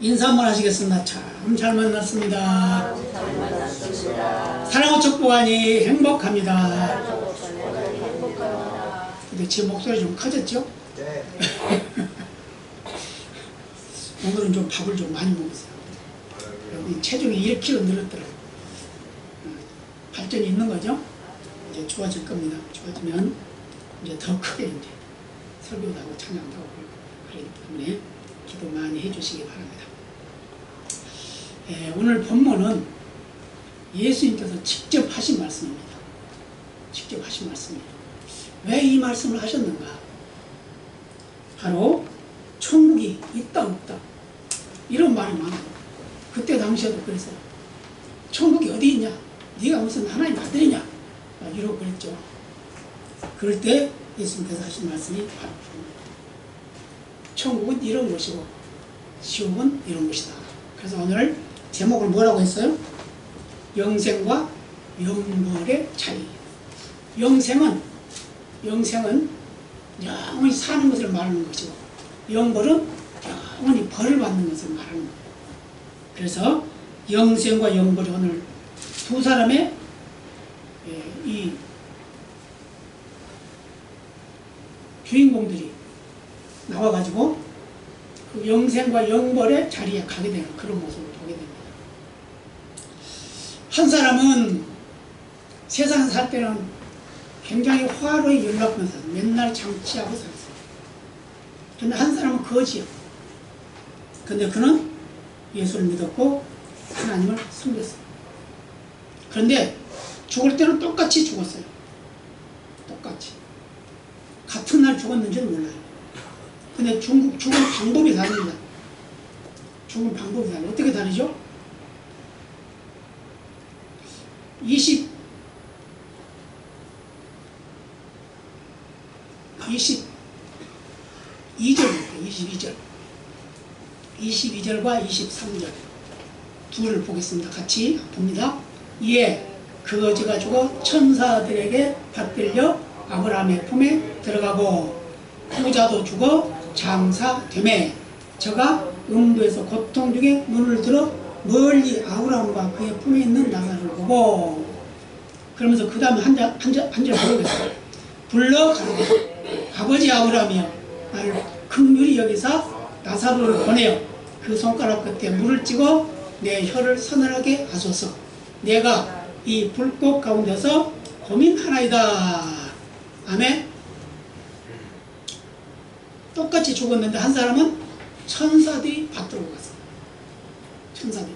인사 한번 하시겠습니다. 참 잘 만났습니다. 사랑하고 축복하니 행복합니다. 근데 제 목소리 좀 커졌죠? 네. 오늘은 좀 밥을 좀 많이 먹었어요. 체중이 1kg 늘었더라고요. 발전이 있는 거죠? 이제 좋아질 겁니다. 좋아지면 이제 더 크게 이제 설교도 하고 찬양도 하고 그렇기 때문에 기도 많이 해주시기 바랍니다. 오늘 본문은 예수님께서 직접 하신 말씀입니다. 직접 하신 말씀입니다. 왜 이 말씀을 하셨는가? 바로 천국이 있다 없다 이런 말이 많아요. 그때 당시에도 그랬어요. 천국이 어디 있냐? 네가 무슨 하나님 아들이냐? 이러고 그랬죠. 그럴 때 예수님께서 하신 말씀이 바로 천국은 이런 곳이고 지옥은 이런 곳이다. 그래서 오늘 제목을 뭐라고 했어요? 영생과 영벌의 차이. 영생은 영원히 사는 것을 말하는 것이고, 영벌은 영원히 벌을 받는 것을 말하는 거예요. 그래서 영생과 영벌이 오늘 두 사람의 이 주인공들이 나와가지고 그 영생과 영벌의 자리에 가게 되는 그런 모습을 보게 됩니다. 한 사람은 세상 살 때는 굉장히 화로에 연락하면서 맨날 장치하고 살았어요. 근데 한 사람은 거지요. 근데 그는 예수를 믿었고 하나님을 섬겼어요. 그런데 죽을 때는 똑같이 죽었어요. 똑같이. 같은 날 죽었는지는 몰라요. 근데 죽은 방법이 다릅니다. 죽은 방법이 다르죠. 어떻게 다르죠? 22절과 23절 둘을 보겠습니다. 같이 봅니다. 이에 그 거지가 죽어 천사들에게 받들려 아브라함의 품에 들어가고 부자도 죽어 장사되매 저가 음부에서 고통 중에 눈을 들어 멀리 아브라함과 그의 품에 있는 나사로를 보고, 그러면서 그 다음에 한 절 보겠습니다. 불러 가로되 아버지 아브라함이여 나를 긍휼히 여기사 나사로를 보내어 그 손가락 끝에 물을 찍어 내 혀를 서늘하게 하소서. 내가 이 불꽃 가운데서 고민하나이다. 아멘. 똑같이 죽었는데 한 사람은 천사들이 받들고 갔어요. 천사들이.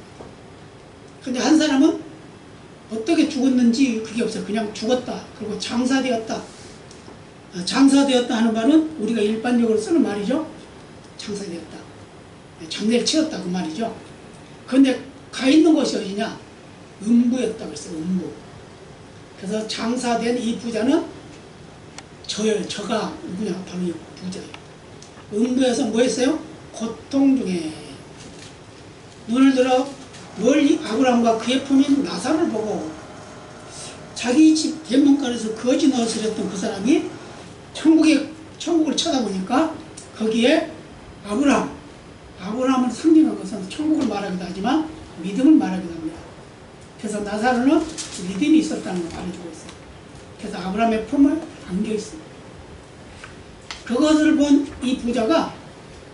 근데 한 사람은 어떻게 죽었는지 그게 없어요. 그냥 죽었다. 그리고 장사되었다. 장사되었다 하는 말은 우리가 일반적으로 쓰는 말이죠. 장사되었다. 장례를 치렀다 그 말이죠. 그런데 가 있는 곳이 어디냐? 음부였다고 했어요. 음부. 그래서 장사된 이 부자는 저예요. 저가 누구냐? 바로 이 부자예요. 음부에서 뭐 했어요? 고통 중에 눈을 들어 멀리 아브라함과 그의 품인 나사로를 보고, 자기 집 대문간에서 거지 노릇을 했던 그 사람이 천국을 쳐다보니까 거기에 아브라함을 상징한 것은 천국을 말하기도 하지만 믿음을 말하기도 합니다. 그래서 나사로는 믿음이 있었다는 걸 말해주고 있어요. 그래서 아브라함의 품을 안겨 있습니다. 그것을 본 이 부자가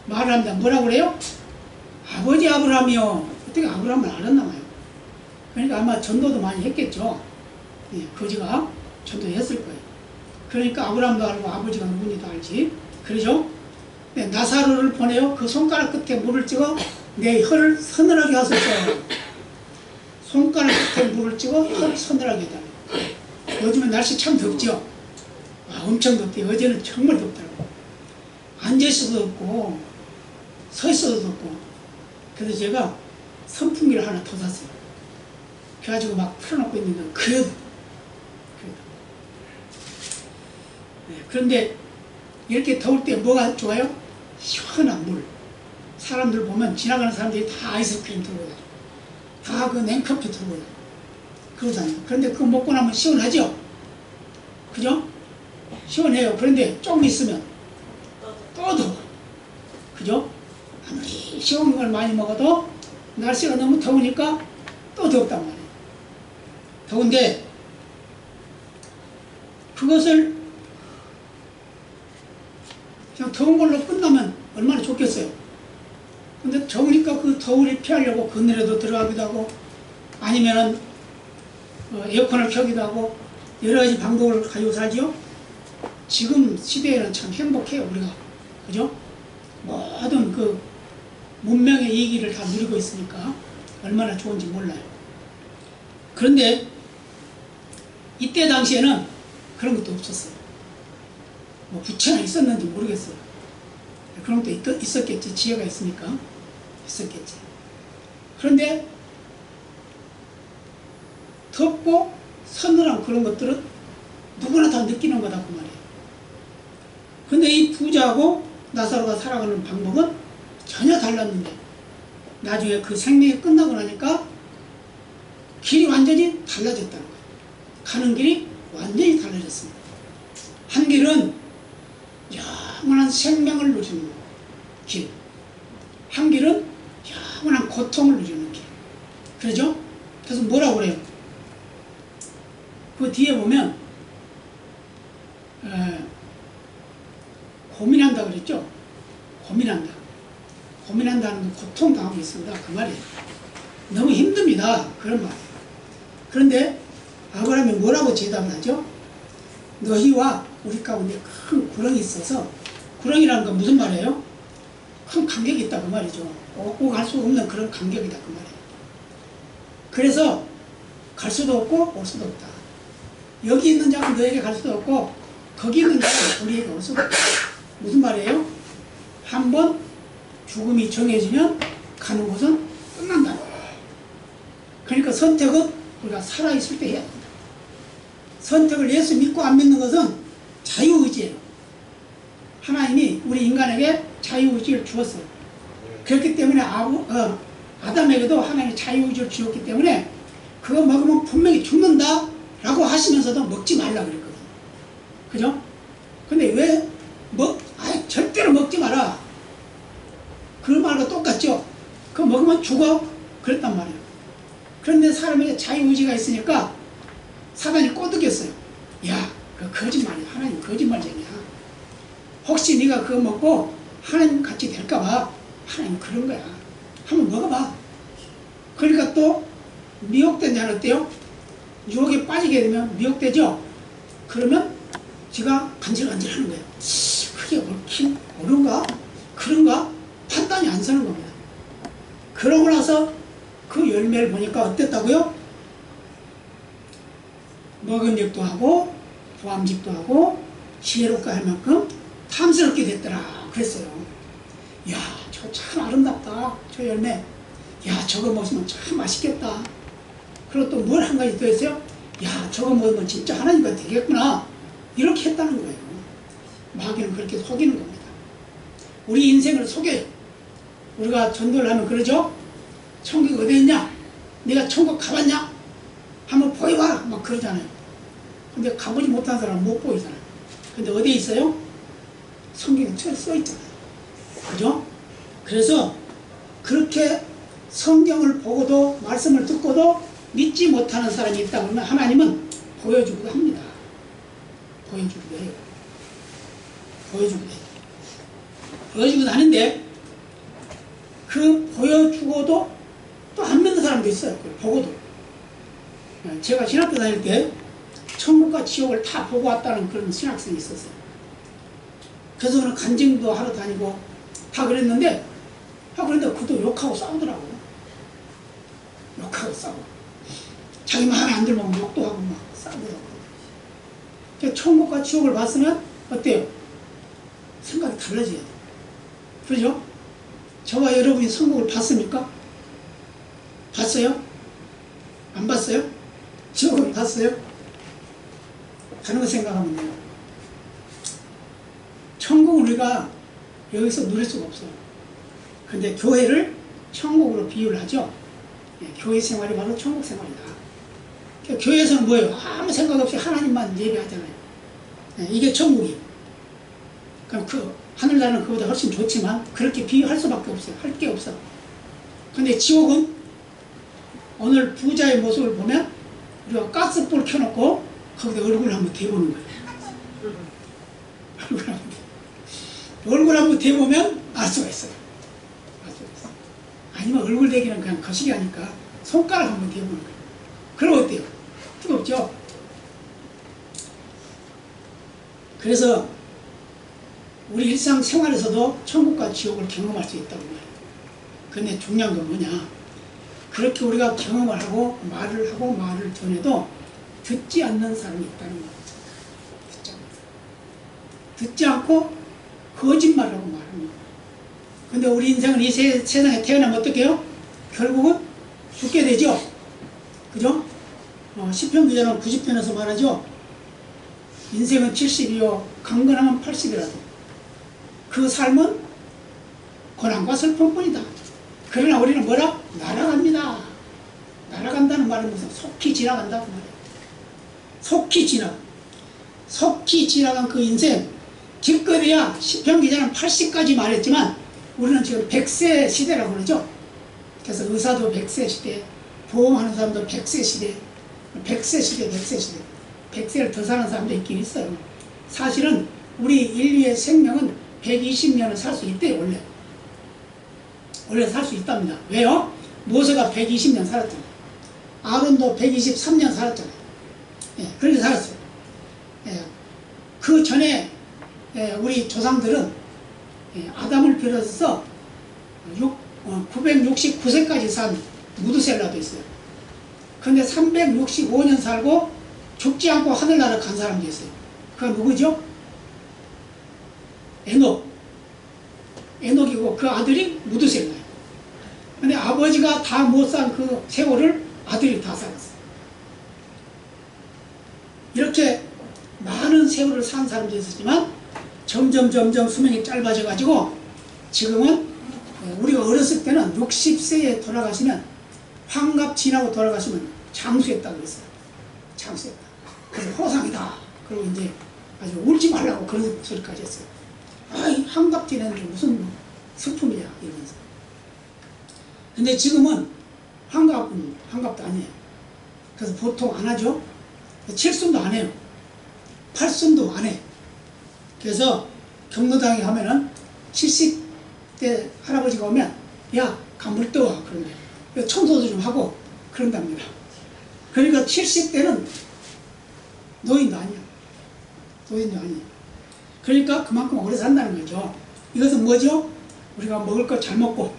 말을 합니다. 뭐라고 그래요? 아버지 아브라함이요. 어떻게 아브라함을 알았나 봐요. 그러니까 아마 전도도 많이 했겠죠. 거지가 전도했을 거예요. 그러니까 아브라함도 알고 아버지가 누군지도 알지. 그러죠? 네, 나사로를 보내요. 그 손가락 끝에 물을 찍어 내 혀를 서늘하게 하소서. 손가락 끝에 물을 찍어 혀를 서늘하게 해달라. 요즘은 날씨 참 덥죠? 엄청 덥대요. 어제는 정말 덥더라고요. 앉아있어도 덥고 서 있어도 덥고. 그래서 제가 선풍기를 하나 더 샀어요. 그래가지고 막 틀어놓고 있는데 그래도. 네, 그런데 이렇게 더울 때 뭐가 좋아요? 시원한 물. 사람들 보면 지나가는 사람들이 다 아이스크림 들고 다녀요. 다 그 냉커피 들고 다녀요. 그러고 다녀요. 그런데 그거 먹고 나면 시원하죠? 그죠? 시원해요. 그런데 조금 있으면 또 더워. 그죠? 아무리 시원한 걸 많이 먹어도 날씨가 너무 더우니까 또 덥단 말이에요. 더운데 그것을 그냥 더운 걸로 끝나면 얼마나 좋겠어요. 근데 더우니까 그 더위를 피하려고 그늘에도 들어가기도 하고 아니면은 에어컨을 켜기도 하고 여러 가지 방법을 가지고 살지요. 지금 시대에는 참 행복해요, 우리가. 그죠? 모든 그 문명의 이기를 다 누리고 있으니까 얼마나 좋은지 몰라요. 그런데 이때 당시에는 그런 것도 없었어요. 뭐 부채가 있었는지 모르겠어요. 그런 것도 있었겠지. 지혜가 있으니까 있었겠지. 그런데 덥고 서늘한 그런 것들은 누구나 다 느끼는 거다 그 말이에요. 근데 이 부자하고 나사로가 살아가는 방법은 전혀 달랐는데 나중에 그 생명이 끝나고 나니까 길이 완전히 달라졌다는 거예요. 가는 길이 완전히 달라졌습니다. 한 길은 영원한 생명을 누리는 길, 한 길은 영원한 고통을 누리는 길. 그러죠? 그래서 뭐라고 그래요? 그 뒤에 보면 고민한다 그랬죠? 고민한다. 고민한다는 건 고통당하고 있습니다. 그 말이에요. 너무 힘듭니다. 그런 말이에요. 그런데 아브라함이 뭐라고 대답을 하죠? 너희와 우리 가운데 큰 구렁이 있어서, 구렁이라는 건 무슨 말이에요? 큰 간격이 있다 그 말이죠. 오고 갈 수 없는 그런 간격이다 그 말이에요. 그래서 갈 수도 없고 올 수도 없다. 여기 있는 자는 너에게 갈 수도 없고 거기 있는 자는 우리에게 올 수도 없다. 무슨 말이에요? 한번 죽음이 정해지면 가는 곳은 끝난다. 그러니까 선택은 우리가 살아있을 때 해야 된다. 선택을 예수 믿고 안 믿는 것은 자유의지예요. 하나님이 우리 인간에게 자유의지를 주었어요. 그렇기 때문에 아담에게도 하나님이 자유의지를 주었기 때문에 그거 먹으면 분명히 죽는다 라고 하시면서도 먹지 말라 그랬거든요. 그죠? 근데 왜 절대로 먹지 마라. 그 말과 똑같죠? 그거 먹으면 죽어. 그랬단 말이에요. 그런데 사람에게 자유의지가 있으니까 사단이 꼬드겼어요. 야, 그거 거짓말이야. 하나님 거짓말쟁이야. 혹시 네가 그거 먹고 하나님 같이 될까봐 하나님 그런 거야. 한번 먹어봐. 그러니까 또 미혹된 자는 어때요? 유혹에 빠지게 되면 미혹되죠? 그러면 지가 간질간질하는 거예요. 그게 옳긴 옳은가? 그런가? 판단이 안 서는 겁니다. 그러고 나서 그 열매를 보니까 어땠다고요? 먹은직도 하고 부함직도 하고 지혜롭게 할 만큼 탐스럽게 됐더라 그랬어요. 야, 저 참 아름답다. 저 열매. 야, 저거 먹으면 참 맛있겠다. 그리고 또 뭘 한 가지 더 했어요? 야, 저거 먹으면 진짜 하나님과 되겠구나. 이렇게 했다는 거예요. 마귀는 그렇게 속이는 겁니다. 우리 인생을 속여요. 우리가 전도를 하면 그러죠? 천국이 어디 있냐? 내가 천국 가봤냐? 한번 보여봐라. 막 그러잖아요. 근데 가보지 못한 사람은 못 보이잖아요. 근데 어디에 있어요? 성경에 써 있잖아요. 그죠? 그래서 그렇게 성경을 보고도 말씀을 듣고도 믿지 못하는 사람이 있다 그러면 하나님은 보여주기도 합니다. 보여주기도 해요. 보여주기도 해요. 보여주기도 하는데 그 보여주고도 또 안 믿는 사람도 있어요. 보고도. 제가 신학교 다닐 때 천국과 지옥을 다 보고 왔다는 그런 신학생이 있었어요. 그래서 오늘 간증도 하러 다니고 다 그랬는데 그런데 그도 욕하고 싸우더라고요. 욕하고 싸우고 자기 마음에 안 들면 욕도 하고 막 싸우더라고요. 천국과 지옥을 봤으면 어때요? 생각이 달라져야 돼요. 그죠? 저와 여러분이 천국을 봤습니까? 봤어요? 안 봤어요? 지옥을 봤어요? 다른 거 생각하면 돼요. 천국을 우리가 여기서 누릴 수가 없어요. 근데 교회를 천국으로 비유를 하죠. 교회 생활이 바로 천국 생활이다. 교회에서는 뭐예요? 아무 생각 없이 하나님만 예배하잖아요. 이게 천국이에요. 그럼 그 하늘나라는 그보다 훨씬 좋지만 그렇게 비교할 수밖에 없어요. 할 게 없어. 근데 지옥은 오늘 부자의 모습을 보면 우리가 가스불 켜놓고 거기다 얼굴 한번 대보는 거예요. 얼굴 한번 대보면 알 수가 있어요. 알 수가 있어요. 아니면 얼굴 대기는 그냥 거시기 하니까 손가락 한번 대보는 거예요. 그럼 어때요? 뜨겁죠? 그래서 우리 일상생활에서도 천국과 지옥을 경험할 수 있다고 말해요. 근데 중요한 건 뭐냐? 그렇게 우리가 경험을 하고 말을 전해도 듣지 않는 사람이 있다는 거예요. 듣지 않고 거짓말을 하고 말하는 거예요. 근데 우리 인생은 이 세상에 태어나면 어떻게 해요? 결국은 죽게 되죠? 그죠? 시편 기자는 90편에서 말하죠? 인생은 70이요 강건하면 80이라도 그 삶은 고난과 슬픔뿐이다. 그러나 우리는 뭐라? 날아갑니다. 날아간다는 말은 무슨 속히 지나간다고 말이에요. 속히 지나간 그 인생 길거리야. 시편 기자는 80까지 말했지만 우리는 지금 100세 시대라고 그러죠. 그래서 의사도 100세 시대, 보험하는 사람도 100세 시대, 100세 시대, 100세 시대. 100세를 더 사는 사람도 있긴 있어요. 사실은 우리 인류의 생명은 120년을 살 수 있대요. 원래 살 수 있답니다. 왜요? 모세가 120년 살았잖아요. 아론도 123년 살았잖아요. 예, 그렇게 살았어요. 예, 그 전에 우리 조상들은 아담을 비롯해서 969세까지 산 무드셀라도 있어요. 그런데 365년 살고 죽지 않고 하늘나라 간 사람도 있어요. 그건 누구죠? 에녹이고 그 아들이 무드셀라예요. 근데 아버지가 다 못 산 그 세월을 아들이 다 살았어요. 이렇게 많은 세월을 산 사람도 있었지만 점점 수명이 짧아져 가지고 지금은 우리가 어렸을 때는 60세에 돌아가시면 환갑 지나고 돌아가시면 장수했다고 그랬어요. 장수했다. 그래서 호상이다. 그리고 이제 아주 울지 말라고 그런 소리까지 했어요. 아이 환갑 지내는 게 무슨 슬픔이야 이러면서. 근데 지금은 환갑도 아니에요. 그래서 보통 안 하죠. 칠순도 안 해요. 팔순도 안 해. 그래서 경로당에 하면은 70대 할아버지가 오면 야 가물 떠와 그러면 청소도 좀 하고 그런답니다. 그러니까 70대는 노인도 아니야. 노인도 아니에요. 그러니까 그만큼 오래 산다는 거죠. 이것은 뭐죠? 우리가 먹을 거 잘 먹고,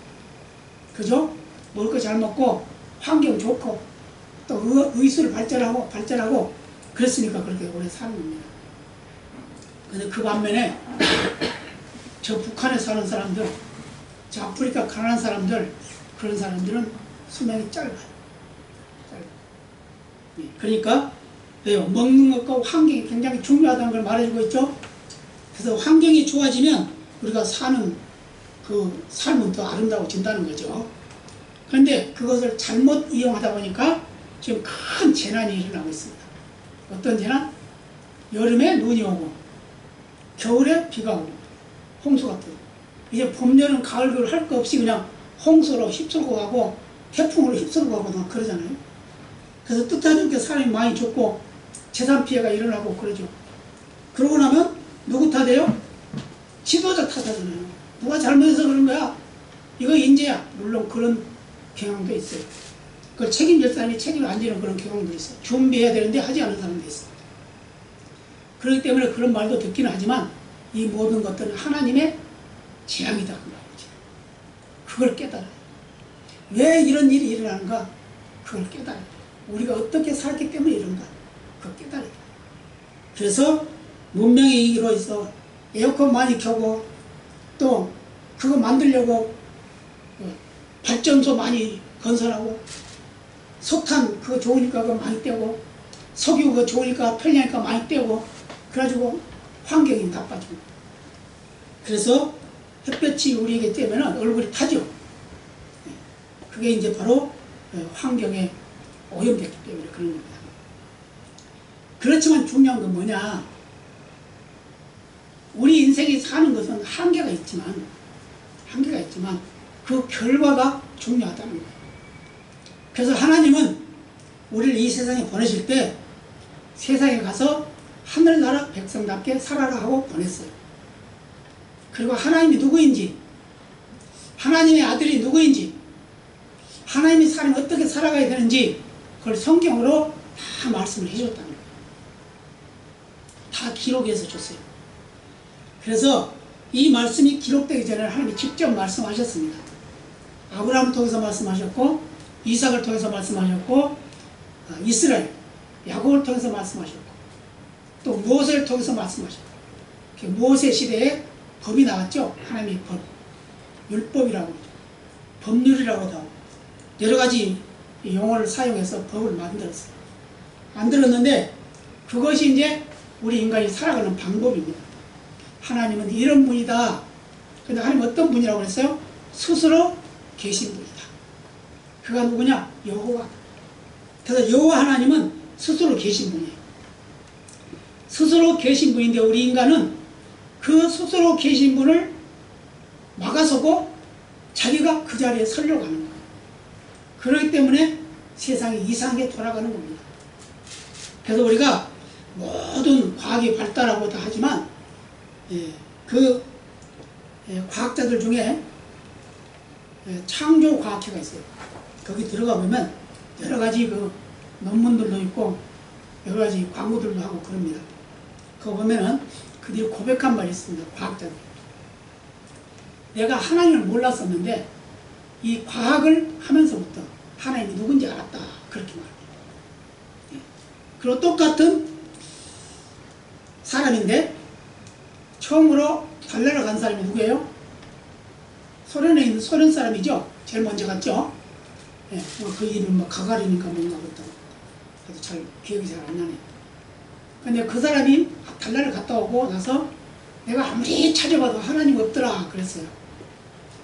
그죠? 먹을 거 잘 먹고, 환경 좋고, 또 의술을 발전하고, 그랬으니까 그렇게 오래 사는 겁니다. 근데 그 반면에, 저 북한에 사는 사람들, 저 아프리카 가난한 사람들, 그런 사람들은 수명이 짧아요. 그러니까, 왜요? 먹는 것과 환경이 굉장히 중요하다는 걸 말해주고 있죠? 그래서 환경이 좋아지면 우리가 사는 그 삶은 더 아름다워진다는 거죠. 그런데 그것을 잘못 이용하다 보니까 지금 큰 재난이 일어나고 있습니다. 어떤 재난? 여름에 눈이 오고 겨울에 비가 오고 홍수 같은. 이제 봄, 여름, 가을, 겨울 할 거 없이 그냥 홍수로 휩쓸고 가고 태풍으로 휩쓸고 가고 그러잖아요. 그래서 뜻하지 않게 사람이 많이 죽고 재산 피해가 일어나고 그러죠. 그러고 나면 누구 탓이에요? 지도자 탓하잖아요. 누가 잘못해서 그런 거야? 이거 인재야. 물론 그런 경향도 있어요. 그걸 책임질 사람이 책임을 안 지는 그런 경향도 있어요. 준비해야 되는데 하지 않은 사람도 있어요. 그렇기 때문에 그런 말도 듣기는 하지만 이 모든 것들은 하나님의 재앙이다. 그걸 깨달아요. 왜 이런 일이 일어나는가? 그걸 깨달아요. 우리가 어떻게 살기 때문에 이런가? 그걸 깨달아요. 그래서 문명의 이기로 해서 에어컨 많이 켜고 또 그거 만들려고 발전소 많이 건설하고 석탄 그거 좋으니까 그거 많이 떼고 석유 그거 좋으니까 편리하니까 많이 떼고 그래가지고 환경이 나빠지고 그래서 햇볕이 우리에게 쬐면 얼굴이 타죠. 그게 이제 바로 환경에 오염됐기 때문에 그런 겁니다. 그렇지만 중요한 건 뭐냐? 우리 인생이 사는 것은 한계가 있지만 그 결과가 중요하다는 거예요. 그래서 하나님은 우리를 이 세상에 보내실 때 세상에 가서 하늘나라 백성답게 살아라 하고 보냈어요. 그리고 하나님이 누구인지, 하나님의 아들이 누구인지, 하나님의 사람이 어떻게 살아가야 되는지 그걸 성경으로 다 말씀을 해줬다는 거예요. 다 기록해서 줬어요. 그래서 이 말씀이 기록되기 전에 하나님이 직접 말씀하셨습니다. 아브라함을 통해서 말씀하셨고, 이삭을 통해서 말씀하셨고, 이스라엘, 야곱을 통해서 말씀하셨고, 또 모세를 통해서 말씀하셨고, 모세 시대에 법이 나왔죠. 하나님의 법, 율법이라고, 법률이라고도 하고 여러 가지 용어를 사용해서 법을 만들었는데 그것이 이제 우리 인간이 살아가는 방법입니다. 하나님은 이런 분이다. 근데 하나님 어떤 분이라고 그랬어요? 스스로 계신 분이다. 그가 누구냐? 여호와. 그래서 여호와 하나님은 스스로 계신 분이에요. 스스로 계신 분인데 우리 인간은 그 스스로 계신 분을 막아서고 자기가 그 자리에 서려고 하는 거예요. 그렇기 때문에 세상이 이상하게 돌아가는 겁니다. 그래서 우리가 모든 과학이 발달하고 다 하지만 과학자들 중에 창조과학회가 있어요. 거기 들어가 보면 여러 가지 그 논문들도 있고 여러 가지 광고들도 하고 그럽니다. 그거 보면은 그들이 고백한 말이 있습니다. 과학자들. 내가 하나님을 몰랐었는데 이 과학을 하면서부터 하나님이 누군지 알았다. 그렇게 말합니다. 그리고 똑같은 사람인데 처음으로 달나라 간 사람이 누구예요? 소련에 있는 소련 사람이죠. 제일 먼저 갔죠. 그 이름 가가리니까 뭔가 그렇다고. 그래도 잘 기억이 잘 안 나네. 근데 그 사람이 달나라를 갔다 오고 나서 내가 아무리 찾아봐도 하나님 없더라 그랬어요.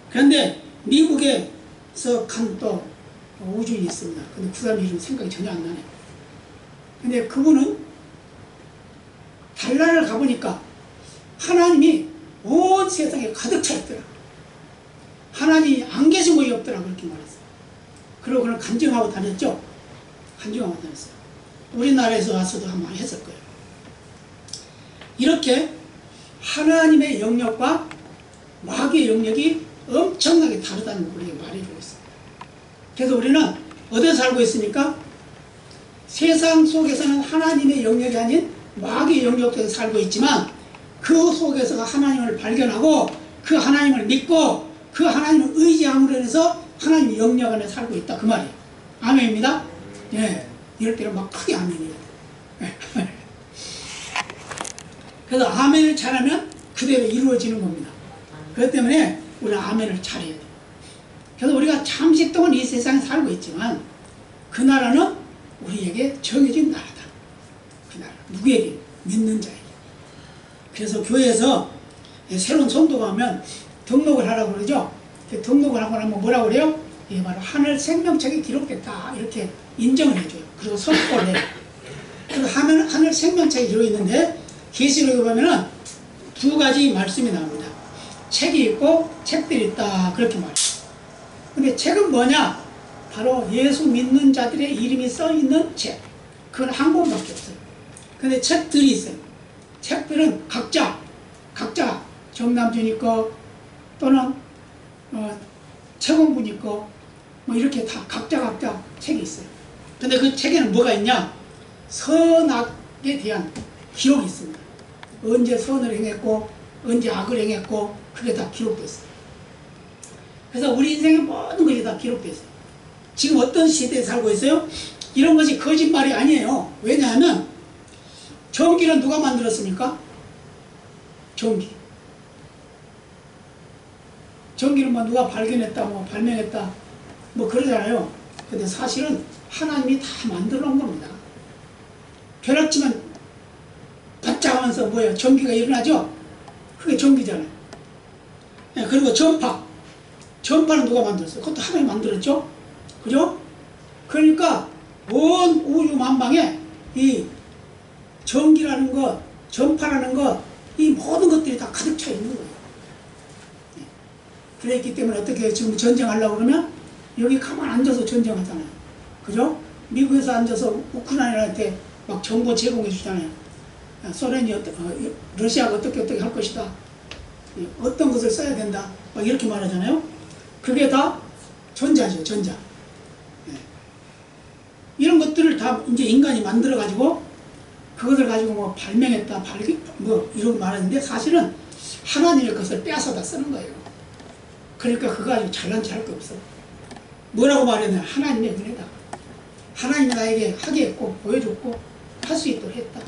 그런데 미국에서 간 또 우주인이 있습니다. 근데 그 사람 이름 생각이 전혀 안 나네. 근데 그분은 달나라를 가보니까 하나님이 온 세상에 가득 차 있더라. 하나님이 안 계신 곳이 없더라 그렇게 말했어요. 그리고 그걸 간증하고 다녔죠. 간증하고 다녔어요. 우리나라에서 와서도 한번 했을 거예요. 이렇게 하나님의 영역과 마귀의 영역이 엄청나게 다르다는 걸 우리가 말해주고 있습니다. 그래서 우리는 어디에 살고 있습니까? 세상 속에서는 하나님의 영역이 아닌 마귀의 영역 속에 살고 있지만 그 속에서 하나님을 발견하고 그 하나님을 믿고 그 하나님을 의지함으로 인해서 하나님의 영역 안에 살고 있다 그 말이에요. 아멘입니다. 예, 이럴 때는 막 크게 아멘이에요. 그래서 아멘을 잘하면 그대로 이루어지는 겁니다. 그렇기 때문에 우리는 아멘을 잘해야 돼요. 그래서 우리가 잠시 동안 이 세상에 살고 있지만 그 나라는 우리에게 정해진 나라다. 그 나라 누구에게? 믿는 자에게. 그래서 교회에서 새로운 성도가 하면 등록을 하라고 그러죠. 등록을 하고 나면 뭐라고 그래요? 이게 바로 하늘 생명책에 기록됐다 이렇게 인정을 해줘요. 그리고 선포를 해요. 그리고 하늘 생명책이 들어있는데 계시록에 보면은 두 가지 말씀이 나옵니다. 책이 있고 책들이 있다 그렇게 말해요. 근데 책은 뭐냐? 바로 예수 믿는 자들의 이름이 써있는 책. 그건 한 권밖에 없어요. 근데 책들이 있어요. 책들은 각자 정남준 있고 또는 최공분 있고 뭐 이렇게 다 각자 책이 있어요. 근데 그 책에는 뭐가 있냐? 선악에 대한 기록이 있습니다. 언제 선을 행했고 언제 악을 행했고 그게 다 기록되어 있어요. 그래서 우리 인생의 모든 것이 다 기록되어 있어요. 지금 어떤 시대에 살고 있어요? 이런 것이 거짓말이 아니에요. 왜냐하면 전기는 누가 만들었습니까? 전기는 뭐 누가 발견했다 뭐 발명했다 뭐 그러잖아요. 근데 사실은 하나님이 다 만들어 놓은 겁니다. 벼락치면 바짝 하면서 뭐예요? 전기가 일어나죠? 그게 전기잖아요. 네, 그리고 전파는 누가 만들었어요? 그것도 하나님이 만들었죠? 그죠? 그러니까 온 우주 만방에 이 전기라는 것, 전파라는 것, 이 모든 것들이 다 가득 차 있는 거예요. 그랬기 때문에 어떻게 지금 전쟁하려고 그러면 여기 가만 앉아서 전쟁하잖아요. 그죠? 미국에서 앉아서 우크라이나한테 막 정보 제공해 주잖아요. 소련이 러시아가 어떻게 할 것이다. 어떤 것을 써야 된다. 막 이렇게 말하잖아요. 그게 다 전자죠, 전자. 이런 것들을 다 이제 인간이 만들어가지고 그것을 가지고 뭐 발명했다, 뭐 이런 말하는데 사실은 하나님의 것을 빼앗아다 쓰는 거예요. 그러니까 그거 가지고 잘난 체 할 거 없어. 뭐라고 말했냐? 하나님의 은혜다. 하나님이 나에게 하게 했고 보여줬고 할 수 있도록 했다.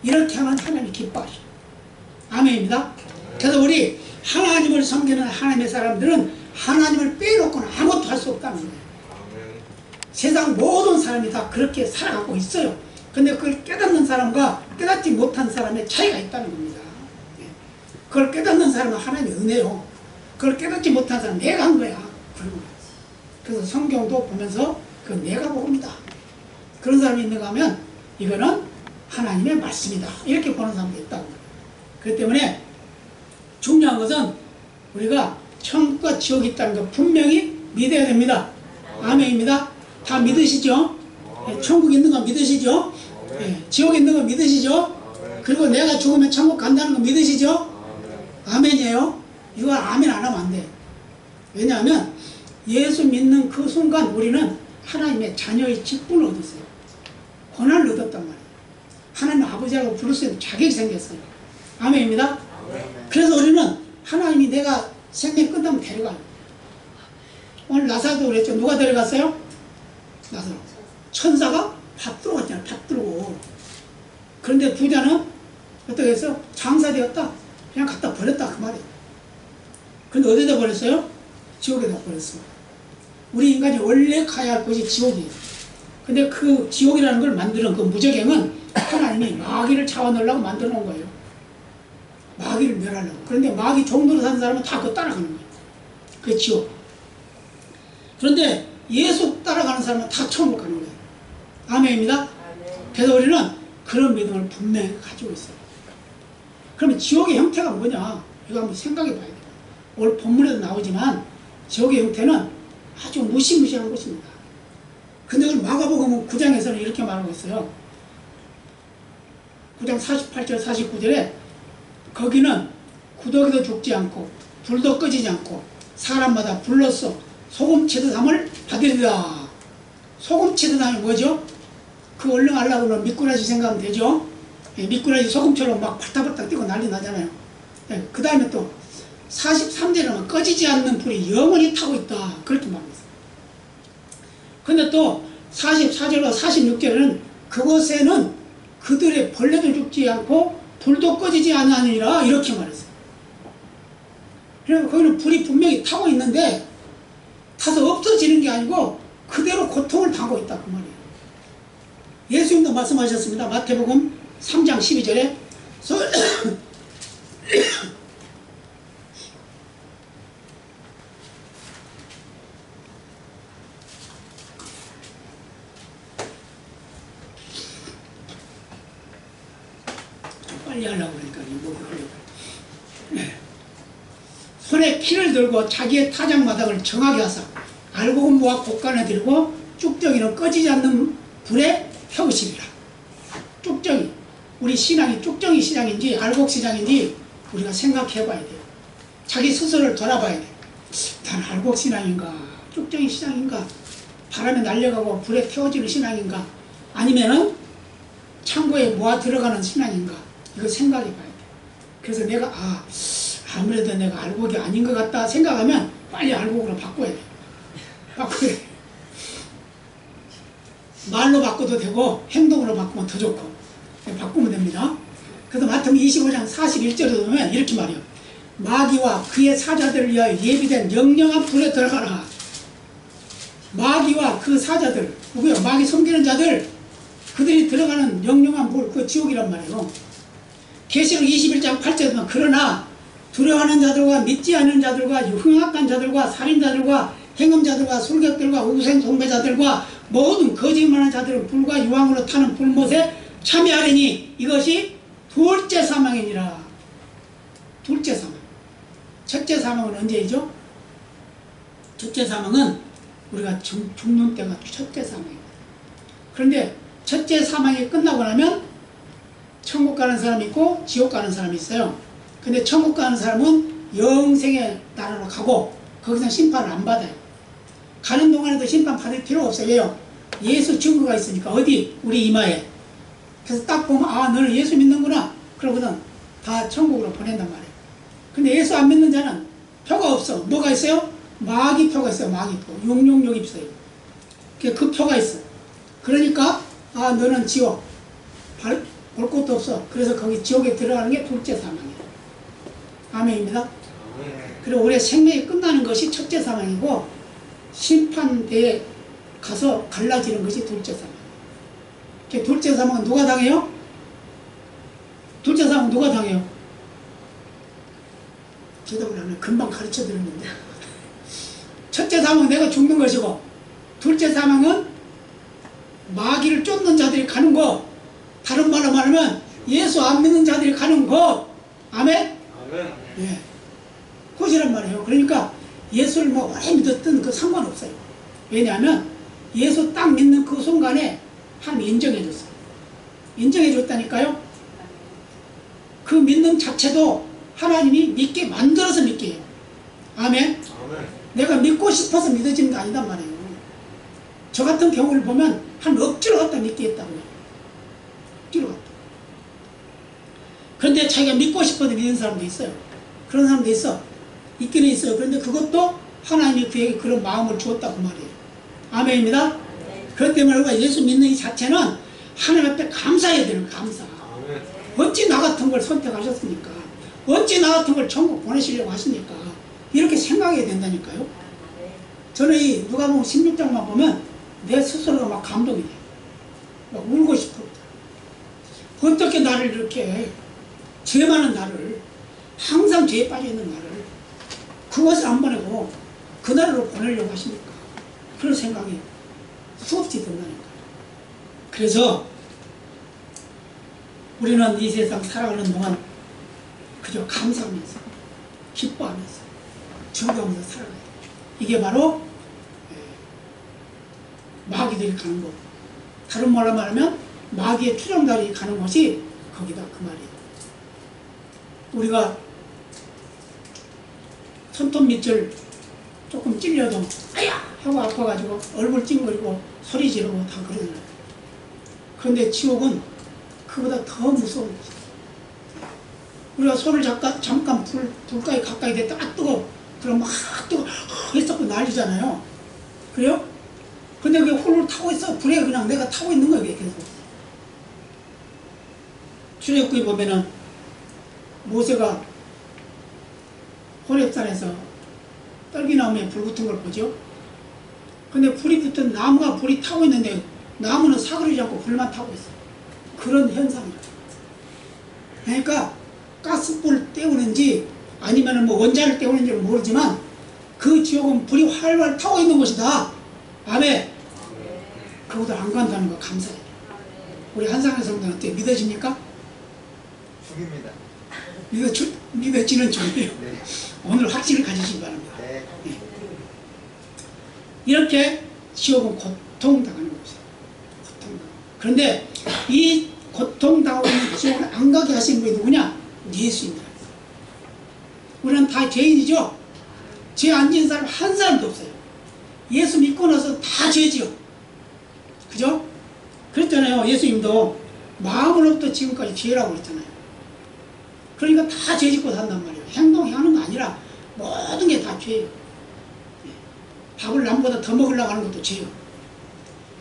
이렇게 하면 하나님이 기뻐하셔. 아멘입니다. 그래서 우리 하나님을 섬기는 하나님의 사람들은 하나님을 빼놓고는 아무것도 할 수 없다는 거예요. 세상 모든 사람이 다 그렇게 살아가고 있어요. 근데 그걸 깨닫는 사람과 깨닫지 못한 사람의 차이가 있다는 겁니다. 그걸 깨닫는 사람은 하나님의 은혜요. 그걸 깨닫지 못한 사람은 내가 한 거야. 그래서 성경도 보면서 그 내가 봅니다. 그런 사람이 있는가 하면 이거는 하나님의 말씀이다. 이렇게 보는 사람도 있다고. 그렇기 때문에 중요한 것은 우리가 천국과 지옥이 있다는 거 분명히 믿어야 됩니다. 아멘입니다. 다 믿으시죠? 천국 있는 거 믿으시죠? 지옥 있는 거 믿으시죠? 그리고 내가 죽으면 천국 간다는 거 믿으시죠? 아멘이에요. 이거 아멘 안 하면 안 돼. 왜냐하면 예수 믿는 그 순간 우리는 하나님의 자녀의 직분을 얻었어요. 권한을 얻었단 말이에요. 하나님 아버지라고 부를 수 있는 자격이 생겼어요. 아멘입니다. 그래서 우리는 하나님이 내가 생명 끝나면 데려가요. 오늘 나사도 그랬죠. 누가 데려갔어요? 나사. 천사가 밥 들어갔잖아요. 밥 들고. 그런데 부자는 어떻게 했어? 장사되었다. 그냥 갖다 버렸다 그 말이에요. 근데 어디다 버렸어요? 지옥에다 버렸어. 우리 인간이 원래 가야 할 곳이 지옥이에요. 근데 그 지옥이라는 걸 만드는 그 무적행은 하나님이 마귀를 잡아넣으려고 만들어 놓은 거예요. 마귀를 멸하려고. 그런데 마귀 종도로 사는 사람은 다 그거 따라가는 거예요. 그게 지옥. 그런데 예수 따라가는 사람은 다 천국 가는 거예요. 아멘입니다. 그래서 우리는 그런 믿음을 분명히 가지고 있어요. 그러면 지옥의 형태가 뭐냐? 이거 한번 생각해 봐야 돼요. 오늘 본문에도 나오지만 지옥의 형태는 아주 무시무시한 것입니다. 근데 오늘 마가복음 9장에서는 이렇게 말하고 있어요. 9장 48절 49절에 거기는 구더기도 죽지 않고 불도 꺼지지 않고 사람마다 불로써 소금 치듯함을 받으리라. 소금 치듯함이 뭐죠? 그 얼른 하려고 그러면 미꾸라지 생각하면 되죠? 미꾸라지 소금처럼 막 발타발타 뛰고 난리 나잖아요. 그 다음에 또 43절에는 꺼지지 않는 불이 영원히 타고 있다. 그렇게 말합니다. 근데 또 44절과 46절에는 그곳에는 그들의 벌레도 죽지 않고 불도 꺼지지 않으니라 이렇게 말했어요. 그래서 거기는 불이 분명히 타고 있는데 타서 없어지는 게 아니고 그대로 고통을 당하고 있다 그 말이에요. 예수님도 말씀하셨습니다. 마태복음 3장 12절에 빨리 하려고 그러니까 손에 키를 들고 자기의 타작마당을 정하게 하사 알곡은무와 곡간에 들고 쭉정이는 꺼지지 않는 불에 펴으시리라. 쭉정이 우리 신앙이 쭉정이 신앙인지 알곡 신앙인지 우리가 생각해 봐야 돼요. 자기 스스로를 돌아봐야 돼. 난 알곡 신앙인가 쭉정이 신앙인가 바람에 날려가고 불에 태워지는 신앙인가 아니면은 창고에 모아 들어가는 신앙인가 이거 생각해 봐야 돼. 그래서 내가 아무래도 내가 알곡이 아닌 것 같다 생각하면 빨리 알곡으로 바꿔야 돼. 바꿔야 돼. 말로 바꿔도 되고 행동으로 바꾸면 더 좋고 바꾸면 됩니다. 그래서 마태복음 25장 41절에 보면 이렇게 말해요. 마귀와 그의 사자들을 위하여 예비된 영영한 불에 들어가라. 마귀와 그 사자들 누구요? 마귀 섬기는 자들 그들이 들어가는 영영한 불 그 지옥이란 말이에요. 계시록 21장 8절에 보면 그러나 두려워하는 자들과 믿지 않는 자들과 흉악한 자들과 살인자들과 행음자들과 술객들과 우생 숭배자들과 모든 거짓말하는 자들은 불과 유황으로 타는 불못에 참여하리니 이것이 둘째 사망이니라. 둘째 사망. 첫째 사망은 언제이죠? 첫째 사망은 우리가 죽는 때가 첫째 사망입니다. 그런데 첫째 사망이 끝나고 나면 천국 가는 사람이 있고 지옥 가는 사람이 있어요. 근데 천국 가는 사람은 영생의 나라로 가고 거기서 심판을 안 받아요. 가는 동안에도 심판 받을 필요가 없어요. 왜요? 예수 증거가 있으니까. 어디? 우리 이마에. 그래서 딱 보면 아 너는 예수 믿는구나. 그러거든 다 천국으로 보낸단 말이에요. 근데 예수 안 믿는 자는 표가 없어. 뭐가 있어요? 마귀표가 있어요. 마귀표. 666 있어요. 그 표가 있어. 그러니까 아 너는 지옥 볼 곳도 없어. 그래서 거기 지옥에 들어가는 게 둘째 사망이에요. 아멘입니다. 그리고 우리의 생명이 끝나는 것이 첫째 사망이고 심판대에 가서 갈라지는 것이 둘째 사망. 둘째 사망은 누가 당해요? 둘째 사망은 누가 당해요? 대답을 안 해요. 금방 가르쳐 드렸는데. 첫째 사망은 내가 죽는 것이고 둘째 사망은 마귀를 쫓는 자들이 가는 곳. 다른 말로 말하면 예수 안 믿는 자들이 가는 곳. 아멘? 아멘. 예. 그것이란 말이에요. 그러니까 예수를 뭐 오래 믿었든 그 상관없어요. 왜냐하면 예수 딱 믿는 그 순간에 하나님 인정해줬어요. 인정해줬다니까요. 그 믿는 자체도 하나님이 믿게 만들어서 믿게 해요. 아멘? 아멘. 내가 믿고 싶어서 믿어지는 게 아니단 말이에요. 저 같은 경우를 보면 한 억지로 갖다 믿게 했다고요. 억지로 갖다. 그런데 자기가 믿고 싶어도 믿는 사람도 있어요. 그런 사람도 있어. 있기는 있어요. 그런데 그것도 하나님이 그에게 그런 마음을 주었다 그 말이에요. 아멘입니다. 네. 그렇기 때문에 우리가 예수 믿는 이 자체는 하나님 앞에 감사해야 되는 감사. 아멘. 어찌 나 같은 걸 선택하셨습니까? 어찌 나 같은 걸 천국 보내시려고 하십니까? 이렇게 생각해야 된다니까요. 저는 이 누가복음 16장만 보면 내 스스로가 막 감동이 돼요. 막 울고 싶어. 어떻게 나를 이렇게 죄 많은 나를 항상 죄에 빠져있는 나를 그것을 안 보내고 그 나라로 보내려고 하십니까? 그런 생각이 수없이 든다니까요. 그래서 우리는 이 세상 살아가는 동안 그저 감사하면서 기뻐하면서 즐거우면서 살아가야 돼요. 이게 바로 마귀들이 가는 곳. 다른 말로 말하면 마귀의 투정달이 가는 곳이 거기다 그 말이에요. 우리가 손톱 밑을 조금 찔려도 아야 하고 아파가지고 얼굴 찡그리고 소리 지르고 다 그러잖아요. 그런데 지옥은 그보다 더 무서운 거죠. 우리가 손을 잠깐 불가에 가까이 대다 아 뜨거 그럼 막 뜨거 했었고 난리잖아요. 그래요? 근데 그게 홀로 타고 있어. 불에 그냥 내가 타고 있는 거예요. 계속. 출애굽기에 보면은 모세가 호렙산에서 떨기나무에 불 붙은 걸 보죠. 근데 불이 붙은 나무가 불이 타고 있는데 나무는 사그러지지 않고 불만 타고 있어. 그런 현상이에요. 그러니까 가스불 때우는지 아니면 뭐 원자를 때우는지는 모르지만 그 지옥은 불이 활활 타고 있는 곳이다. 아멘. 그보다 안 간다는 거 감사해요. 우리 한상현 성도는 어때요? 믿어집니까? 죽입니다. 믿어지는 중이에요. 네. 오늘 확신을 가지시기 바랍니다. 네. 네. 이렇게 지옥은 고통당하는 곳이에요. 고통당하는. 그런데 이 고통당하는 지옥을 안 가게 하신 분이 누구냐? 예수입니다. 우리는 다 죄인이죠. 죄 안 지은 사람 한 사람도 없어요. 예수 믿고 나서 다 죄지요. 그죠? 그랬잖아요. 예수님도 마음으로부터 지금까지 죄라고 그랬잖아요. 그러니까 다 죄 짓고 산단 말이에요. 행동하는 거 아니라 모든 게 다 죄예요. 밥을 남보다 더 먹으려고 하는 것도 죄예요.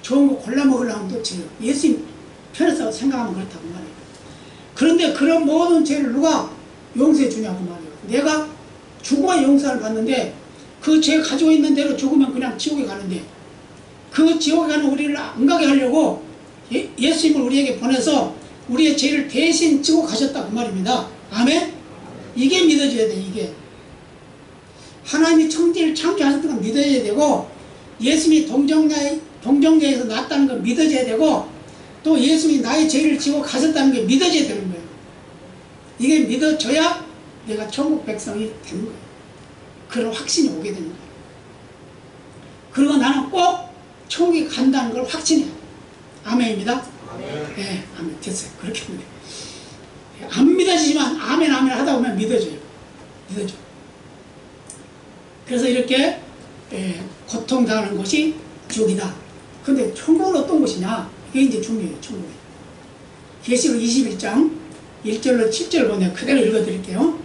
좋은 거 골라 먹으려고 하는 것도 죄예요. 예수님 편에서 생각하면 그렇다고 말이에요. 그런데 그런 모든 죄를 누가 용서해 주냐고 말이에요. 내가 죽어야 용서를 받는데 그 죄 가지고 있는 대로 죽으면 그냥 지옥에 가는데 그 지옥에 가는 우리를 안 가게 하려고 예수님을 우리에게 보내서 우리의 죄를 대신 지고 가셨다 그 말입니다. 아멘? 이게 믿어져야 돼. 이게 하나님이 천지를 창조하셨던 건 믿어져야 되고 예수님이 동정녀에서 났다는 건 믿어져야 되고 또 예수님이 나의 죄를 지고 가셨다는 게 믿어져야 되는 거예요. 이게 믿어져야 내가 천국 백성이 되는 거예요. 그런 확신이 오게 되는 거예요. 그리고 나는 꼭 천국에 간다는 걸 확신해요. 아멘입니다. 네, 아멘. 됐어요. 그렇게 하면 돼요. 안 믿어지지만 아멘 아멘 하다 보면 믿어져요. 믿어져. 그래서 이렇게 고통당하는 것이 지옥이다. 근데 천국은 어떤 곳이냐? 이게 이제 중요해요. 천국이. 계시록 21장 1절로 7절 보내요. 그대로 읽어드릴게요.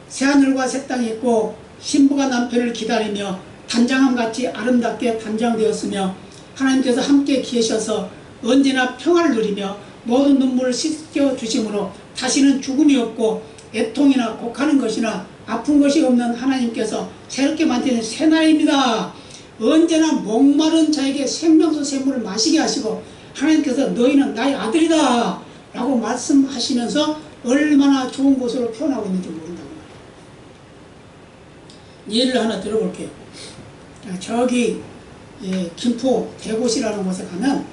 새하늘과 새 땅이 있고 신부가 남편을 기다리며 단장함같이 아름답게 단장되었으며 하나님께서 함께 계셔서 언제나 평화를 누리며 모든 눈물을 씻겨주심으로 다시는 죽음이 없고 애통이나 곡하는 것이나 아픈 것이 없는 하나님께서 새롭게 만드는 새날입니다. 언제나 목마른 자에게 생명수 샘물을 마시게 하시고 하나님께서 너희는 나의 아들이다 라고 말씀하시면서 얼마나 좋은 곳으로 표현하고 있는지 모른다고 말이에요. 예를 하나 들어볼게요. 저기 김포 대곳이라는 곳에 가면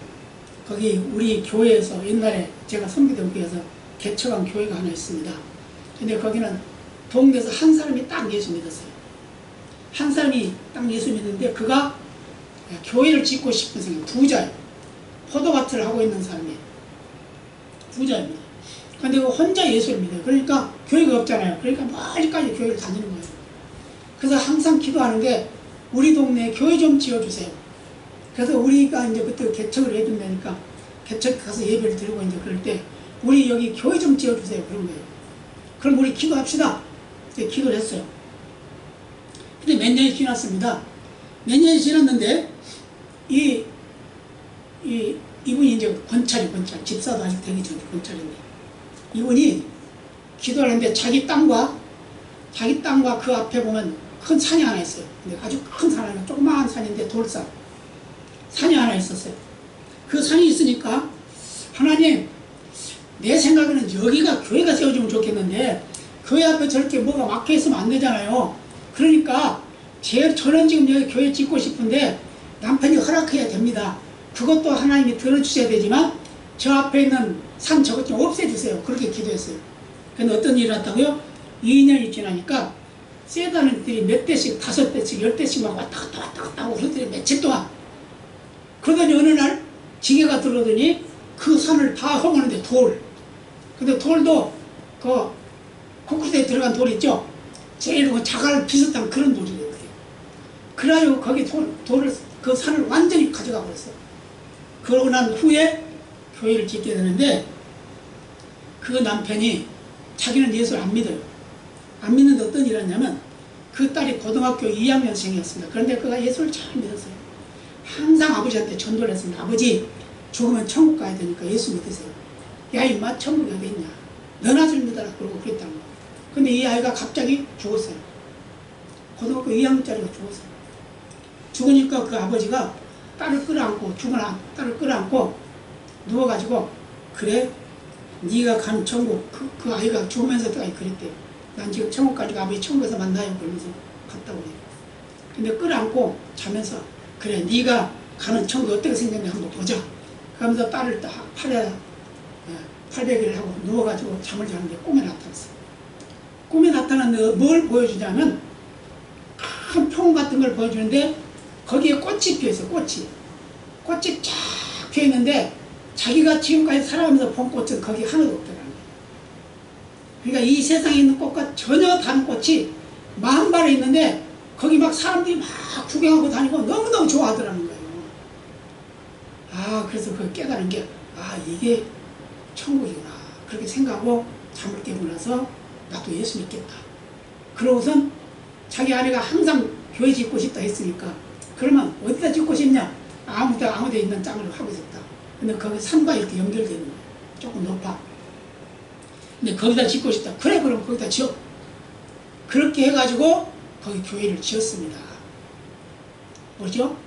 거기 우리 교회에서 옛날에 제가 섬기던 교회에서 개척한 교회가 하나 있습니다. 근데 거기는 동네에서 한 사람이 딱 예수 믿었어요. 한 사람이 딱 예수 믿는데 그가 교회를 짓고 싶은 생각, 부자예요. 포도밭을 하고 있는 사람이에요. 부자입니다. 근데 그 혼자 예수를 믿어요. 그러니까 교회가 없잖아요. 그러니까 멀리까지 교회를 다니는 거예요. 그래서 항상 기도하는 게 우리 동네에 교회 좀 지어주세요. 그래서 우리가 이제 그때 개척을 해준다니까 개척 가서 예배를 드리고 이제 그럴 때 우리 여기 교회 좀 지어주세요. 그런 거예요. 그럼 우리 기도합시다. 이제 기도를 했어요. 근데 몇 년이 지났습니다. 몇 년이 지났는데 이분이 이제 권찰 집사도 아직 되기 전에 권찰인데 이분이 기도를 했는데 자기 땅과 그 앞에 보면 큰 산이 하나 있어요. 근데 아주 큰 산 아니고 조그마한 산인데 돌산 산이 하나 있었어요. 그 산이 있으니까 하나님 내 생각에는 여기가 교회가 세워지면 좋겠는데 교회 앞에 저렇게 뭐가 막혀 있으면 안 되잖아요. 그러니까 저는 지금 여기 교회 짓고 싶은데 남편이 허락해야 됩니다. 그것도 하나님이 들어주셔야 되지만 저 앞에 있는 산 저것 좀 없애주세요. 그렇게 기도했어요. 근데 어떤 일이 났다고요? 2년이 지나니까 세단들이 몇 대씩 5대씩 10대씩 막 왔다 갔다 하고 그러더니 며칠 동안 그러더니 어느 날 지게가 들어오더니 그 산을 다 헐었는데 근데 돌도 그 콘크리트에 들어간 돌 있죠? 제일 그 자갈 비슷한 그런 돌이에요. 그래가지고 거기 그 산을 완전히 가져가 버렸어요. 그러고 난 후에 교회를 짓게 되는데 그 남편이 자기는 예수를 안 믿어요. 안 믿는데 어떤 일을 했냐면 그 딸이 고등학교 2학년생이었습니다. 그런데 그가 예수를 잘 믿었어요. 항상 아버지한테 전도를 했습니다. 아버지 죽으면 천국 가야 되니까 예수 믿으세요. 야 임마 천국이 어디 있냐. 너나 좀 믿어라. 그러고 그랬다는 거예요. 근데 이 아이가 갑자기 죽었어요. 고등학교 2학년짜리가 죽었어요. 죽으니까 그 아버지가 딸을 끌어안고 딸을 끌어안고 누워가지고 그래 네가 간 천국 그 아이가 죽으면서도 그랬대요. 난 지금 천국 가지고 아버지 천국에서 만나요. 그러면서 갔다고 해요. 근데 끌어안고 자면서 그래 네가 가는 천국이 어떻게 생겼는지 한번 보자. 그러면서 딸을 딱 팔베개를 하고 누워가지고 잠을 자는데 꿈에 나타났어요. 꿈에 나타났는데 뭘 보여주냐면 큰 총 같은 걸 보여주는데 거기에 꽃이 피어있어요. 꽃이 쫙 피어있는데 자기가 지금까지 살아가면서 본 꽃은 거기 하나도 없더라는 거예요. 그러니까 이 세상에 있는 꽃과 전혀 다른 꽃이 40발에 있는데 거기 막 사람들이 막 구경하고 다니고 너무너무 좋아하더라는 거예요. 그래서 그 깨달은 게 이게 천국이구나 그렇게 생각하고 잠을 깨고 나서 나도 예수 믿겠다. 그러고선 자기 아내가 항상 교회 짓고 싶다 했으니까 그러면 어디다 짓고 싶냐? 아무데 있는 땅을 하고 있었다. 근데 거기 산과 이렇게 연결되어 있는 거예요. 조금 높아. 근데 거기다 짓고 싶다. 그래 그럼 거기다 지어. 그렇게 해가지고 거기 교회를 지었습니다. 뭐죠?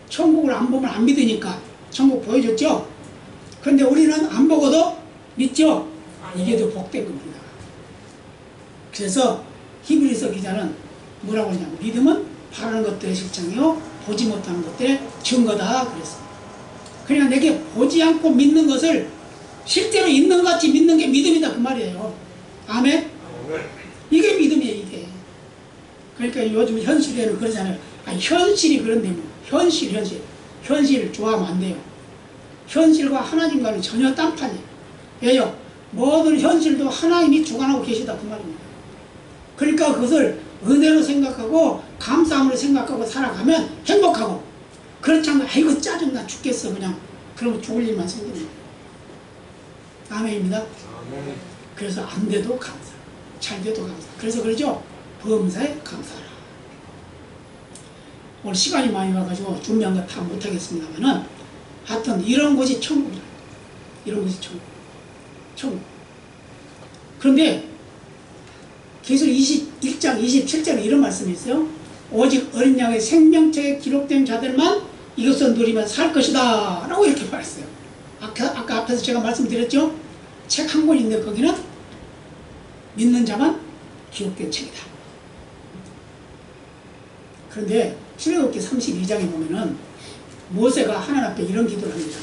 천국을 안 보면 안 믿으니까 천국 보여줬죠? 그런데 우리는 안 보고도 믿죠? 이게 더 복된 겁니다. 그래서 히브리서 기자는 뭐라고 하냐면 믿음은 바라는 것들의 실증이요 보지 못하는 것들의 증거다 그랬어요. 그러니까 내게 보지 않고 믿는 것을 실제로 있는 것 같이 믿는 게 믿음이다 그 말이에요. 아멘? 그러니까 요즘 현실에는 그러잖아요. 아, 현실이 그런데 뭐. 현실 좋아하면 안 돼요. 현실과 하나님과는 전혀 딴판이에요. 왜요? 모든 현실도 하나님이 주관하고 계시다 그 말입니다. 그러니까 그것을 은혜로 생각하고 감사함으로 생각하고 살아가면 행복하고, 그렇지 않으면 아이고 짜증나 죽겠어 그냥 그러면 죽을 일만 생깁니다. 아멘입니다. 그래서 안 돼도 감사, 잘 돼도 감사. 그래서 그러죠. 범사에 감사하라. 오늘 시간이 많이 와가지고 준비한 거 다 못하겠습니다만은 하여튼 이런 곳이 천국이다. 이런 곳이 천국. 그런데 계시록 21장 27절에 이런 말씀이 있어요. 오직 어린 양의 생명책에 기록된 자들만 이것을 누리면 살 것이다 라고 이렇게 말했어요. 아까 앞에서 제가 말씀드렸죠. 책 한 권 있는데 거기는 믿는 자만 기록된 책이다. 그런데 출애굽기 32장에 보면은 모세가 하나님 앞에 이런 기도를 합니다.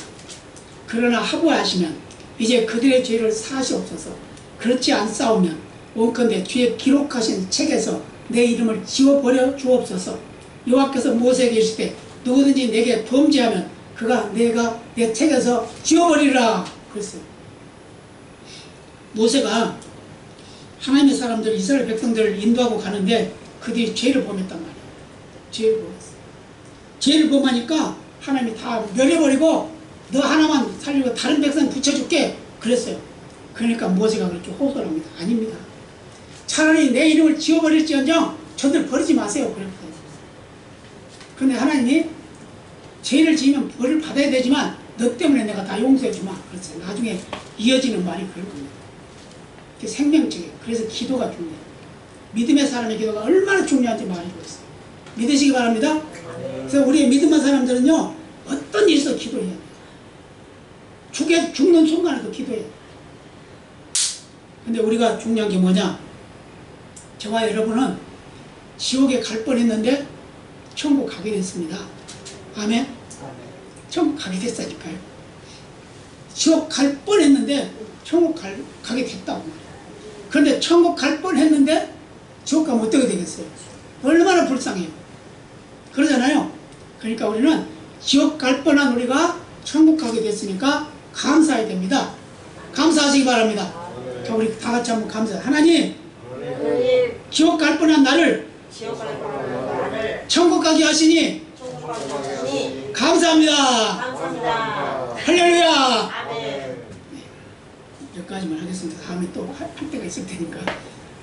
그러나 하고하시면 이제 그들의 죄를 사하시옵소서. 그렇지 않사오면 원컨대 뒤에 기록하신 책에서 내 이름을 지워버려 주옵소서. 여호와께서 모세에게 이르시되 누구든지 내게 범죄하면 그가 내가 내 책에서 지워버리라 그랬어요. 모세가 하나님의 사람들 이스라엘 백성들을 인도하고 가는데 그들이 죄를 범했단 말이에요. 죄를 범했어요. 죄를 범하니까 하나님이 다 멸해버리고 너 하나만 살리고 다른 백성 붙여줄게 그랬어요. 그러니까 모세가 그렇게 호소를 합니다. 아닙니다. 차라리 내 이름을 지워버릴지언정 저들 버리지 마세요. 그랬거든요. 그런데 하나님이 죄를 지으면 벌을 받아야 되지만 너 때문에 내가 다 용서해 주마 그랬어요. 나중에 이어지는 말이 그럴 겁니다. 그게 생명책이에요. 그래서 기도가 중요해요. 믿음의 사람의 기도가 얼마나 중요한지 말해주고 있어요. 믿으시기 바랍니다. 그래서 우리의 믿음의 사람들은요 어떤 일이 있어 기도해야 돼요. 죽는 순간에도 기도해요. 근데 우리가 중요한 게 뭐냐, 저와 여러분은 지옥에 갈 뻔했는데 천국 가게 됐습니다. 아멘. 천국 가게 됐다니까요. 지옥 갈 뻔했는데 천국 가게 됐다고. 그런데 천국 갈 뻔했는데 지옥 가면 어떻게 되겠어요? 얼마나 불쌍해요. 그러잖아요. 그러니까 우리는 지옥 갈 뻔한 우리가 천국 가게 됐으니까 감사해야 됩니다. 감사하시기 바랍니다. 자, 우리 다 같이 한번 감사해요. 하나님, 지옥 갈 뻔한 나를 천국 가게 하시니 감사합니다. 할렐루야. 여기까지만 하겠습니다. 다음에 또 할 때가 있을 테니까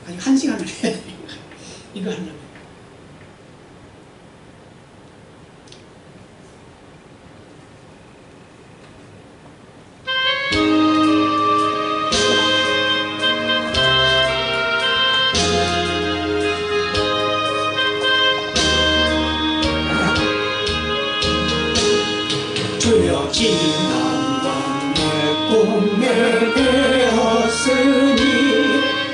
아직 1시간을 해야 되니까 이거 하려면. 주여 지난 밤에 꿈에 되었으니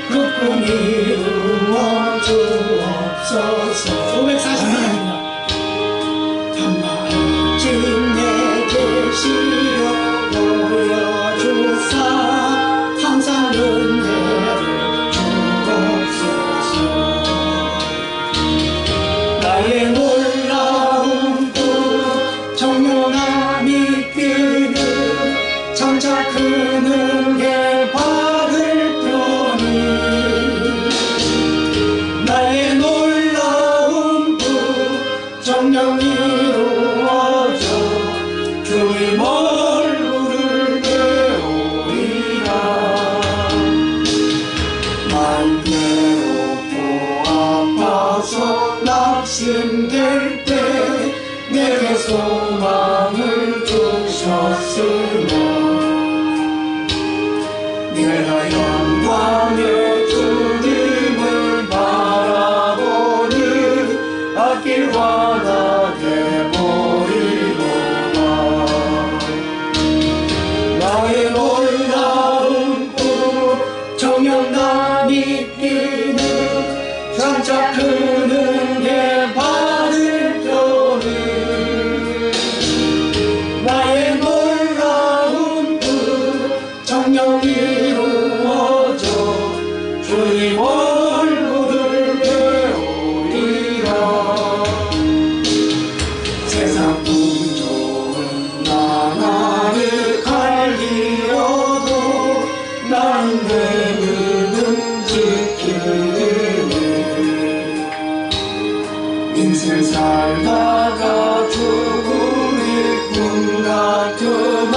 그 꿈이 이루어 주옵소서. 540번입니다. 한마디쯤 내게 시려 보여주사 항상 은혜를 주옵소서. 나의 놀라운 꿈 정령함이 뛰는 장차 큰 은혜 받을 편이 나의 놀라운 꿈 정령 이루어져 주의 세상 풍조는 나날이 갈리어도 나는 내 믿음 지키리니 인생 살다가 죽음일 뿐 같으나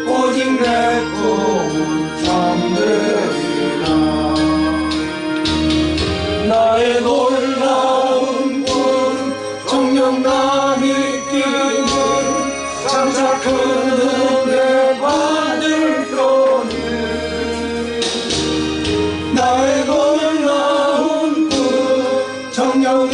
오직 내 꿈은 잠들리라. 나의 놀라운 꿈 정녕 나 믿기는 장차 큰 은혜 받을 거니 나의 놀라운 꿈 정녕